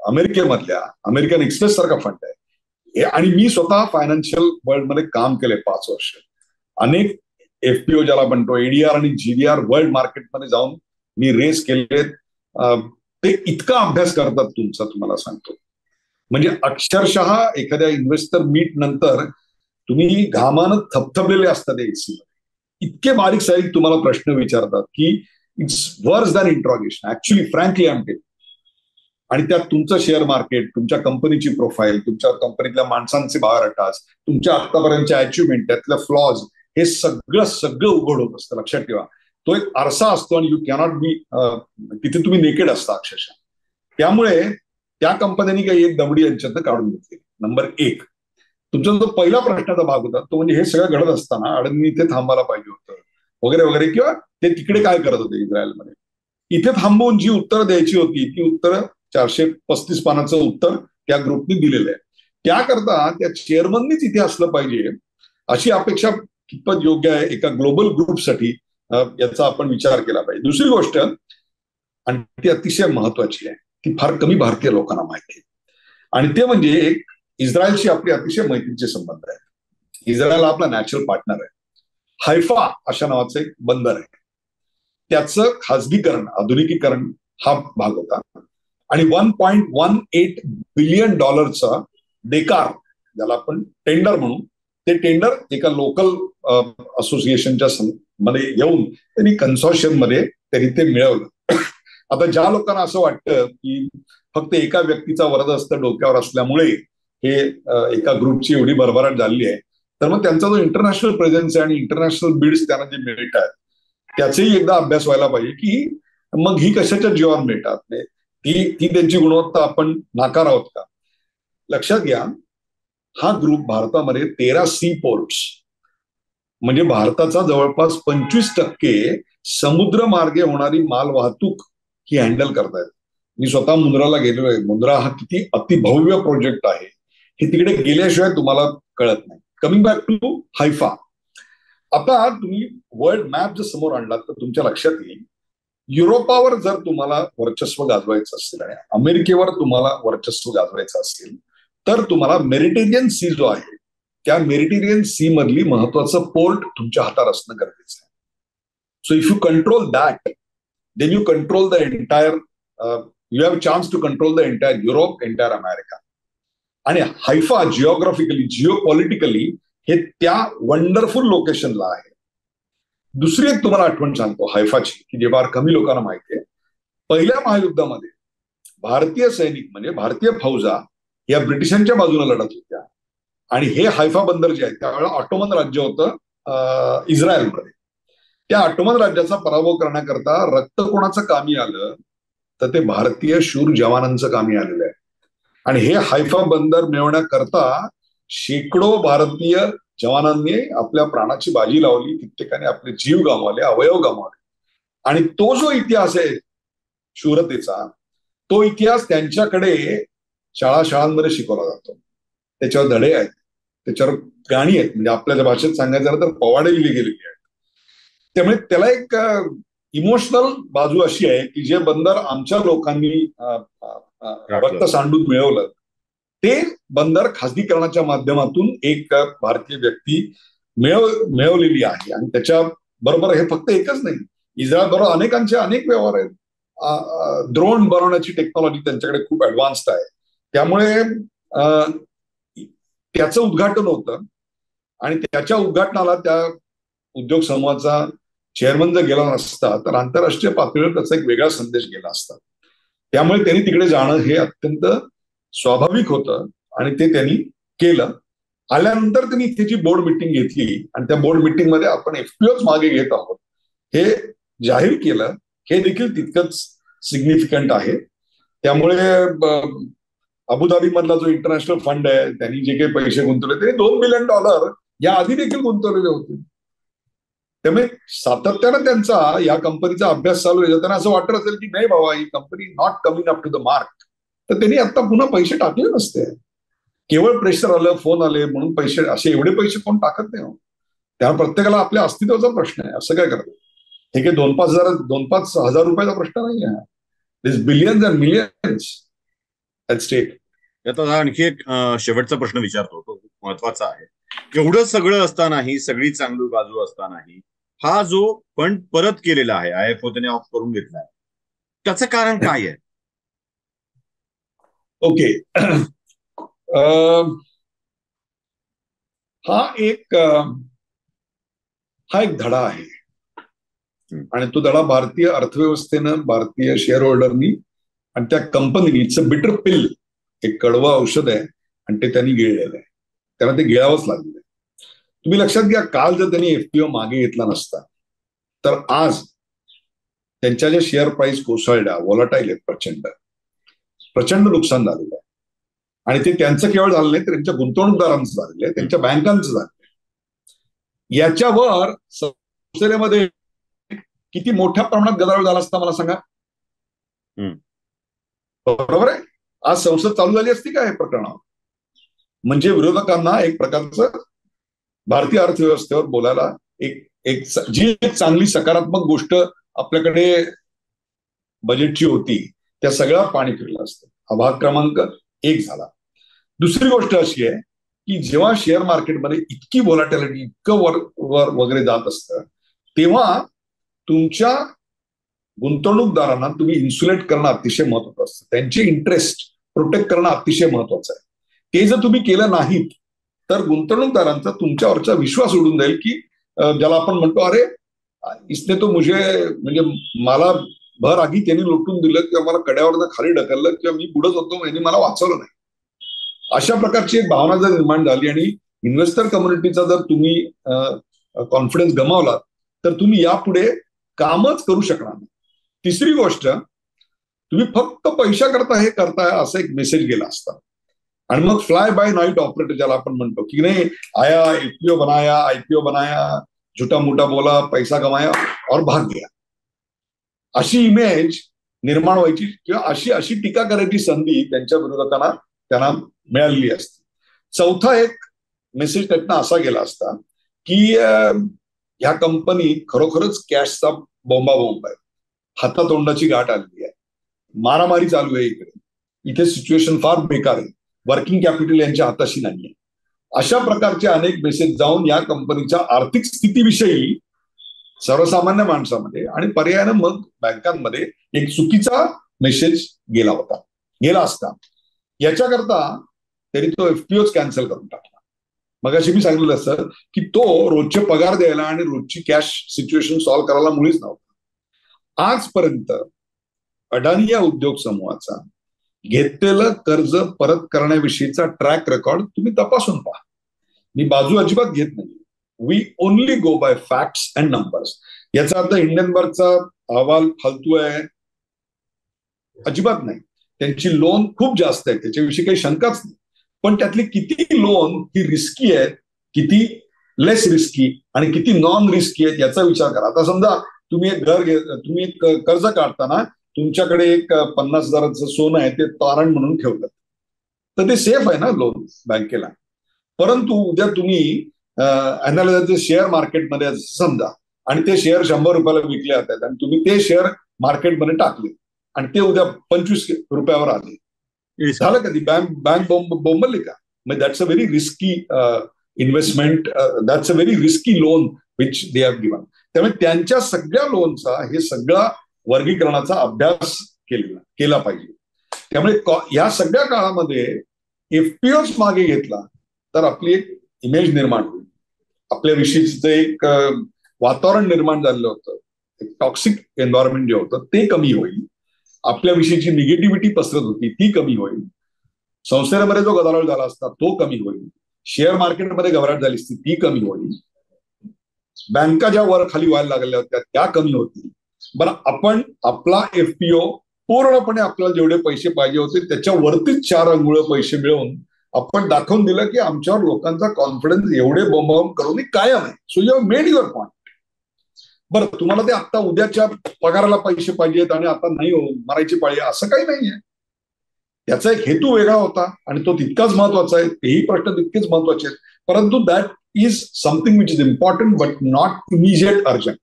अमेरिकेमधल्या, अमेरिकन एक्सप्रेस सारखा फंड आहे, आणि मी स्वतः फायनान्शियल वर्ल्ड मध्ये काम केलंय 5 वर्ष. अनेक एफपीओ ज्याला म्हणतो, एडीआर आणि जीडीआर वर्ल्ड मार्केटमध्ये जाऊन मी रेस केलेत. ते इतका अभ्यास करतात तुमचा, तुम्हाला सांगतो. म्हणजे अक्षरशः एखाद्या इन्व्हेस्टर मीट नंतर तुम्ही घामानं थपथपलेले असतात एसी मध्ये. इतके बारीक सारीक तुम्हाला प्रश्न विचारतात की it's worse than interrogation actually, frankly I am telling. आणि त्यात तुमचं शेअर मार्केट, तुमच्या कंपनीची प्रोफाईल, तुमच्या कंपनीतल्या माणसांचे बायोडाटाज, तुमच्या आतापर्यंतच्या अचिव्हमेंट, त्यातल्या फ्लॉज, हे सगळं उघड होत असतं. लक्षात ठेवा, तो एक आरसा असतो आणि यू कॅनॉट बी, तिथे तुम्ही नेकेड असता अक्षरशः. त्यामुळे त्या कंपन्यांनी काही एक दमडी यांच्यातनं काढून घेतली. नंबर 1. तुमचा जो पहिला प्रश्नाचा भाग होता तो म्हणजे हे सगळं घडत असताना अडानी इथे थांबायला पाहिजे होतं वगैरे वगैरे, किंवा ते तिकडे काय करत होते इस्रायलमध्ये. इथे थांबवून जी उत्तरं द्यायची होती ती उत्तरं 435 पानाचं उत्तर त्या ग्रुपनी दिलेलं आहे. त्याकरता त्या चेअरमननीच इथे असलं पाहिजे अशी अपेक्षा कितपत योग्य आहे एका ग्लोबल ग्रुपसाठी, याचा आपण विचार केला पाहिजे. दुसरी गोष्ट, आणि ती अतिशय महत्वाची आहे, ती फार कमी भारतीय लोकांना माहिती आहे, आणि ते म्हणजे एक इस्रायलशी आपले अतिशय मैत्रीचे संबंध आहेत. इस्रायल आपला नॅचरल पार्टनर आहे. हैफा अशा नावाचं एक बंदर आहे, त्याचं खाजगीकरण, आधुनिकीकरण हा भाग होता. आणि $1.18 बिलियन देकार, ज्याला आपण टेंडर म्हणू, ते टेंडर एका लोकल असोसिएशनच्या मध्ये येऊन त्यांनी कन्सॉर्शियम मध्ये त्यांनी ते मिळवलं. आता ज्या लोकांना असं वाटतं की फक्त एका व्यक्तीचा वरदहस्त डोक्यावर असल्यामुळे हे एका ग्रुपची एवढी भरभराट झालेली आहे, तर मग त्यांचा जो इंटरनॅशनल प्रेझेन्स आहे आणि इंटरनॅशनल बिड्स त्यांना जे मिळतात त्याचाही एकदा अभ्यास व्हायला पाहिजे की मग ही कशाच्या जीवावर मिळतात, ती त्यांची गुणवत्ता आपण नाकार आहोत का. लक्षात घ्या, हा ग्रुप भारतामध्ये 13 सी पोर्ट्स म्हणजे भारताचा जवळपास 25% समुद्र मार्गे होणारी माल वाहतूक ही हँडल करतायत. मी स्वतः मुंद्राला गेलेलो आहे. मुंद्रा हा किती अतिभव्य प्रोजेक्ट आहे हे तिकडे गेल्याशिवाय तुम्हाला कळत नाही. कमिंग बॅक टू हायफा, आता तुम्ही वर्ल्ड मॅप जर समोर आणलात तर तुमच्या लक्षात येईल युरोपावर जर तुम्हाला वर्चस्व गाजवायचं असेल आणि अमेरिकेवर तुम्हाला वर्चस्व गाजवायचं असेल तर तुम्हाला मेडिटेरियन सी जो आहे त्या मेडिटेरियन सी मधली महत्वाचं पोर्ट तुमच्या हातात असणं गरजेचं आहे. So if you control that then you control the entire, you have chance to control the entire Europe, entire America. आणि हायफा जिओग्राफिकली जिओपॉलिटिकली हे त्या वंडरफुल लोकेशनला आहे. दुसरी एक तुम्हाला आठवण सांगतो हायफाची की जे फार कमी लोकांना माहिती आहे. पहिल्या महायुद्धामध्ये भारतीय सैनिक म्हणजे भारतीय फौजा या ब्रिटिशांच्या बाजूने लढत होत्या आणि हे हायफा बंदर जे आहे त्यावेळेला ऑटोमन राज्य होतं इस्रायलमध्ये. त्या ऑटोमन राज्याचा पराभव करण्याकरता रक्त कोणाचं कामी आलं तर ते भारतीय शूर जवानांचं कामी आलेलं आहे. आणि हे हायफा बंदर मिळवण्याकरता शेकडो भारतीय जवानांनी आपल्या प्राणाची बाजी लावली, कित्येकाने आपले जीव गमावले, अवयव गमावले. आणि तो जो इतिहास आहे शूरतेचा, तो इतिहास त्यांच्याकडे शाळांमध्ये शिकवला जातो. त्याच्यावर धडे आहेत, त्याच्यावर गाणी आहेत, म्हणजे आपल्या भाषेत सांगायचं झालं तर पवाडे लिहिली गेलेली आहेत. त्यामुळे त्याला एक इमोशनल बाजू अशी आहे की जे बंदर आमच्या लोकांनी रक्त सांडून मिळवलं ते बंदर खासगीकरणाच्या माध्यमातून एक भारतीय व्यक्ती मिळवलेली आहे. आणि त्याच्या बरोबर हे फक्त एकच नाही, इस्रायल बरोबर अनेकांचे अनेक व्यवहार आहेत. ड्रोन बनवण्याची टेक्नॉलॉजी त्यांच्याकडे खूप ऍडव्हान्स्ड आहे. त्यामुळे त्याचं उद्घाटन होतं आणि त्याच्या उद्घाटनाला त्या उद्योग समूहाचा चेअरमन जर गेला नसता तर आंतरराष्ट्रीय पातळीवर त्याचा एक वेगळा संदेश गेला असता. त्यामुळे त्यांनी तिकडे जाणं हे अत्यंत स्वाभाविक होतं आणि ते त्यांनी केलं. आल्यानंतर त्यांनी त्याची बोर्ड मिटिंग घेतली आणि त्या बोर्ड मिटिंग मध्ये आपण एफपीओच मागे घेत आहोत हे जाहीर केलं. हे देखील तितकंच सिग्निफिकंट आहे. त्यामुळे अबुधाबी मधला जो इंटरनॅशनल फंड आहे त्यांनी जे काही पैसे गुंतवले ते $2 बिलियन या आधी देखील गुंतवलेले होते. त्यामुळे सातत्यानं त्यांचा या कंपनीचा अभ्यास चालू आहे. त्यांना असं वाटत असेल की नाही बाबा ही company not coming up to the mark, तर त्यांनी आता पुन्हा पैसे टाकले नसते. केवळ प्रेशर आलं, फोन आले म्हणून पैसे, असे एवढे पैसे कोण टाकत नाही. त्या प्रत्येकाला आपल्या अस्तित्वाचा प्रश्न आहे. असं काय करतात हे काही 2-5 हजार रुपयाचा प्रश्न नाही आहे. This billions and millions at stake. आता आणखी एक शेवटचा प्रश्न विचारतो, तो खूप महत्वाचा आहे. एवढं सगळं असतानाही, सगळी चांगली बाजू असतानाही हा जो फंड परत केलेला आहे, IFO त्याने ऑफ करून घेतलाय, त्याचं कारण काय आहे? ओके, हा एक धडा आहे आणि तो धडा भारतीय अर्थव्यवस्थेनं, भारतीय शेअर होल्डरनी आणि त्या कंपनीनी, इट्स अ बिटर पिल, एक कडवं औषध आहे आणि ते त्यांनी गिळलेलं आहे. त्यांना ते गिळावंच लागलेलं आहे. तुम्ही लक्षात घ्या, काल जर त्यांनी एफपीओ मागे घेतला नसता तर आज त्यांच्या ज्या शेअर प्राइस कोसळल्या, व्हॉलटाईल आहेत, प्रचंड नुकसान झालेलं आहे. आणि ते त्यांचं केवळ झालं नाही तर त्यांच्या गुंतवणूकदारांचं झालेलं आहे, त्यांच्या बँकांचं झालेलं आहे. याच्यावर संसदेमध्ये किती मोठ्या प्रमाणात गदारोळ झाला असता मला सांगा. बरोबर आहे. आज संसद चालू झाली असती का हे प्रकरण? म्हणजे विरोधकांना एक प्रकारचं भारतीय अर्थव्यवस्थेवर बोलायला एक चांगली सकारात्मक गोष्ट आपल्याकडे बजेटची होती त्या सगळ्या पाणी फिरलं असतं. हा भाग क्रमांक 1 झाला. दुसरी गोष्ट अशी आहे की जेव्हा शेअर मार्केटमध्ये इतकी व्हॉलॅटिलिटी, इतकं वर वगैरे जात असतं तेव्हा तुमच्या गुंतवणूकदारांना तुम्ही इन्सुलेट करणं अतिशय महत्वाचं असतं. त्यांचे इंटरेस्ट प्रोटेक्ट करणं अतिशय महत्वाचं आहे. ते जर तुम्ही केलं नाहीत तर गुंतवणूकदारांचा तुमच्यावरचा विश्वास उडून जाईल की ज्याला आपण म्हणतो अरे इसने तो मुझे म्हणजे मला भर आगी त्यांनी लोटून दिलं किंवा मला कड्यावरनं खाली ढकललं किंवा मी पुढंच होतो यांनी मला वाचवलं नाही. अशा प्रकारची एक भावना जर निर्माण झाली आणि इन्व्हेस्टर कम्युनिटीचा जर तुम्ही कॉन्फिडन्स गमावला तर तुम्ही यापुढे कामच करू शकणार नाही. तिसरी गोष्ट, तुम्ही फक्त पैशाकरता हे करताय असा एक मेसेज गेला असता आणि मग फ्लाय बाय नाईट ऑपरेटर ज्याला आपण म्हणतो की नाही आया आयपीओ बनाया झुटा मोठा बोला पैसा कमाया और भाग गया, अशी इमेज निर्माण व्हायची किंवा अशी टीका करायची संधी त्यांच्या विरोधात त्यांना मिळालेली असते. चौथा एक मेसेज त्यातनं असा गेला असता की ह्या कंपनी खरोखरच कॅशचा बोंबाबोंब आहे, हातातोंडाची गाठ आलेली आहे, मारामारी चालू आहे इथे सिच्युएशन फार बेकार आहे, वर्किंग कॅपिटल यांच्या हाताशी नाहीये. अशा प्रकारचे अनेक मेसेज जाऊन या कंपनीच्या आर्थिक स्थितीविषयी सर्वसामान्य माणसामध्ये आणि पर्यायानं मग बँकांमध्ये एक चुकीचा मेसेज गेला असता. याच्याकरता त्यांनी तो एफपीओच कॅन्सल करून टाकला. मगाशी मी सांगितलं असतं की तो रोजचे पगार द्यायला आणि रोजची कॅश सिच्युएशन सॉल्व्ह करायला मुळीच नव्हता. आजपर्यंत अडाणी या उद्योग समूहाचा घेतलेलं कर्ज परत करण्याविषयीचा ट्रॅक रेकॉर्ड तुम्ही तपासून पहा. मी बाजू अजिबात घेत नाही. We only go by facts and numbers. याचा अर्थ हिंडनबर्गचा अहवाल फालतू आहे अजिबात नाही. त्यांची लोन खूप जास्त आहे त्याच्याविषयी काही शंकाच नाही, पण त्यातली किती लोन ही रिस्की आहेत, किती लेस रिस्की आणि किती नॉन रिस्की आहेत याचा विचार करा. आता समजा तुम्ही एक कर्ज काढताना तुमच्याकडे एक 50,000चं सोनं आहे ते तारण म्हणून ठेवलं तर ते सेफ आहे ना लोन बँकेला. परंतु उद्या तुम्ही शेअर मार्केटमध्ये समजा आणि ते शेअर 100 रुपयाला विकले जातात आणि तुम्ही ते शेअर मार्केटमध्ये टाकले आणि ते उद्या 25 रुपयावर आले, झालं कधी बँक बोंबली का? मग that's a very risky investment, that's a very risky loan which they have given. त्यामुळे त्यांच्या सगळ्या लोनचा हे सगळा वर्गीकरणाचा अभ्यास केला पाहिजे. त्यामुळे या सगळ्या काळामध्ये एफपीओच मागे घेतला तर आपली एक इमेज निर्माण होईल, आपल्याविषयीचं एक वातावरण निर्माण झालेलं होतं, एक टॉक्सिक एन्व्हायरमेंट जे होतं ते कमी होईल, आपल्याविषयीची निगेटिव्हिटी पसरत होती ती कमी होईल, संस्थेमध्ये जो गदारोळ झाला असता तो कमी होईल, शेअर मार्केटमध्ये घबराट झाली असती ती कमी होईल, बँका ज्या वर खाली व्हायला लागल्या होत्या त्या कमी होतील. बरं, आपण आपला एफपीओ पूर्णपणे आपल्याला जेवढे पैसे पाहिजे होते त्याच्यावरतीच 4 अंगुळ पैसे मिळवून आपण दाखवून दिलं की आमच्यावर लोकांचा कॉन्फिडन्स एवढे बोंबाबोंब करून कायम आहे. So you have made your point. बरं, तुम्हाला ते आता उद्याच्या पगाराला पैसे पाहिजेत आणि आता नाही मरायची पाळी असं काही नाहीये. त्याचा एक हेतू वेगळा होता आणि तो तितकाच महत्वाचा आहे, तेही प्रश्न तितकेच महत्वाचे आहेत. परंतु that is something which is important but not immediate urgent.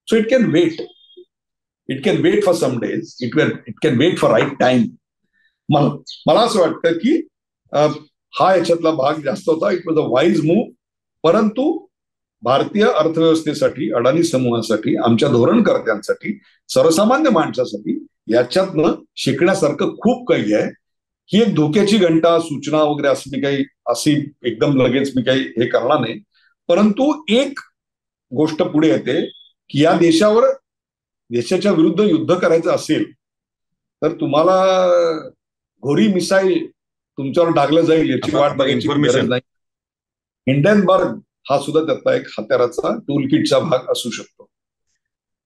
So it can wait. It can wait for some days. It can wait for right time. मला असं वाटतं की हा याच्यातला भाग जास्त होता. It was a wise move. परंतु भारतीय अर्थव्यवस्थेसाठी, अडाणी समूहासाठी, आमच्या धोरणकर्त्यांसाठी, सर्वसामान्य माणसासाठी याच्यातनं शिकण्यासारखं खूप काही आहे. ही एक धोक्याची घंटा, सूचना वगैरे अशी एकदम लगेच मी काही हे करणार नाही. परंतु एक गोष्ट पुढे येते की या देशाच्या विरुद्ध युद्ध करायचं असेल तर तुम्हाला घोरी मिसाईल तुमच्यावर डागलं जाईल याची वाट बघायची गरज नाही. हिंडनबर्ग हा सुद्धा त्यातला एक हत्याराचा टूल किटचा भाग असू शकतो.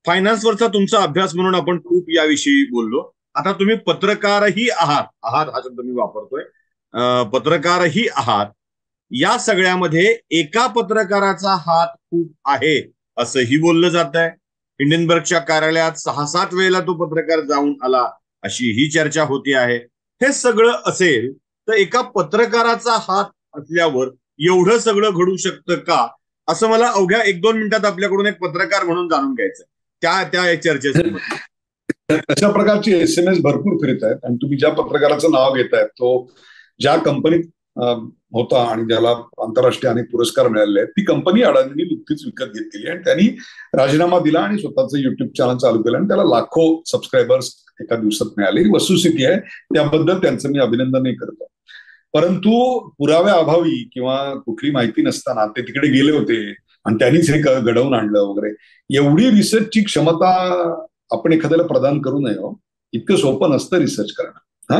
फायनान्सवरचा तुमचा अभ्यास म्हणून आपण खूप याविषयी बोललो. आता तुम्ही पत्रकारही आहात हा शब्द मी वापरतोय, पत्रकारही आहात. या सगळ्यामध्ये एका पत्रकाराचा हात खूप आहे असंही बोललं जात आहे. हिंडनबर्गच्या कार्यालयात 6-7 वेळेला तो पत्रकार जाऊन आला अशी ही चर्चा होती आहे. हे सगळं असेल तर एका पत्रकाराचा हात असल्यावर एवढं सगळं घडू शकतं का, असं मला अवघ्या 1-2 मिनिटात आपल्याकडून एक पत्रकार म्हणून जाणून घ्यायचं त्या चर्चेत. अशा प्रकारचे SMS भरपूर फिरत आहेत आणि तुम्ही ज्या पत्रकाराचं नाव घेताय तो ज्या कंपनीत होता आणि ज्याला आंतरराष्ट्रीय अनेक पुरस्कार मिळाले आहेत ती कंपनी अडाणींनी नुकतीच विकत घेतलेली आणि त्यांनी राजीनामा दिला आणि स्वतःचं युट्यूब चॅनल चालू केलं आणि त्याला लाखो सबस्क्रायबर्स एका दिवसात मिळाले. ही वस्तुस्थिती आहे, त्याबद्दल त्यांचं मी अभिनंदनही करतो. परंतु पुराव्याअभावी किंवा कुठली माहिती नसताना ते तिकडे गेले होते आणि त्यांनीच हे घडवून आणलं वगैरे, एवढी रिसर्चची क्षमता आपण एखाद्याला प्रदान करू नये हो. इतकं सोपं नसतं रिसर्च करणं. हा,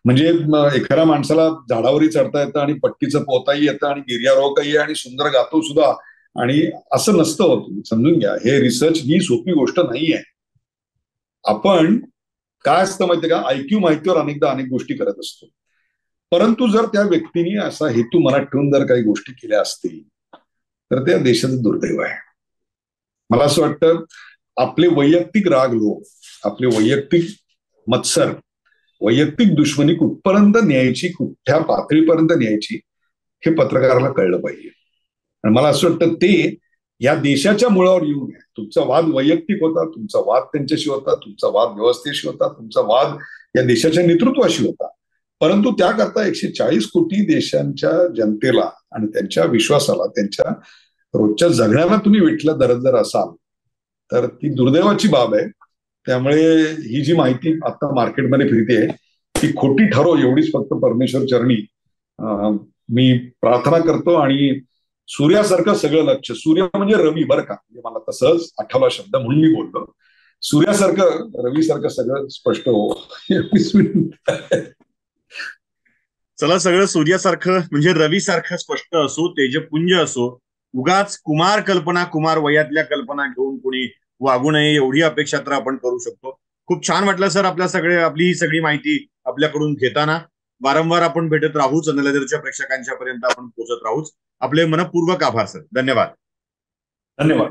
म्हणजे एखाद्या माणसाला झाडावरही चढता येतं आणि पट्टीचं पोहताही येतं आणि गिर्यारोहकही आणि सुंदर गातो सुद्धा, आणि असं नसतं होत. समजून घ्या, हे रिसर्च ही सोपी गोष्ट नाहीये. आपण काय असतं माहितीये का, IQ माहितीवर अनेकदा अनेक गोष्टी करत असतो. परंतु जर त्या व्यक्तीने असा हेतू मनात ठेवून जर काही गोष्टी केल्या असतील तर त्या देशाचं दुर्दैव आहे. मला असं वाटतं आपले वैयक्तिक राग लोक, आपले वैयक्तिक मत्सर, वैयक्तिक दुश्मनी कुठपर्यंत न्यायची, कुठल्या पातळीपर्यंत न्यायची, हे पत्रकाराला कळलं पाहिजे. आणि मला असं वाटतं ते या देशाच्या मुळावर येऊ नये. तुमचा वाद वैयक्तिक होता, तुमचा वाद त्यांच्याशी होता, तुमचा वाद व्यवस्थेशी होता, तुमचा वाद या देशाच्या नेतृत्वाशी होता, परंतु त्याकरता 140 कोटी देशांच्या जनतेला आणि त्यांच्या विश्वासाला, त्यांच्या रोजच्या जगण्याला तुम्ही विठलं धरत जर असाल तर ती दुर्दैवाची बाब आहे. त्यामुळे ही जी माहिती आता मार्केटमध्ये फिरते ती खोटी ठरो, एवढीच फक्त परमेश्वर चरणी मी प्रार्थना करतो. आणि सूर्यासारखं सगळं लक्ष, सूर्य म्हणजे रवी बरं का, मला तसंच आठवला शब्द म्हणून मी बोललो, सूर्यासारखं रवीसारखं सगळं स्पष्ट हो. चला, सगळं सूर्यासारखं म्हणजे रवीसारखं स्पष्ट असो, तेजपुंज असो, उगाच कुमार कल्पना, कुमार वयातल्या कल्पना घेऊन कोणी वागू नये एवढी अपेक्षा तर आपण करू शकतो. खूप छान वाटलं सर आपली ही सगळी माहिती आपल्याकडून घेताना. वारंवार आपण भेटत राहूच, नलदरच्या प्रेक्षकांच्या पर्यंत आपण पोहोचत राहूच. आपले मनपूर्वक आभार सर. धन्यवाद. धन्यवाद.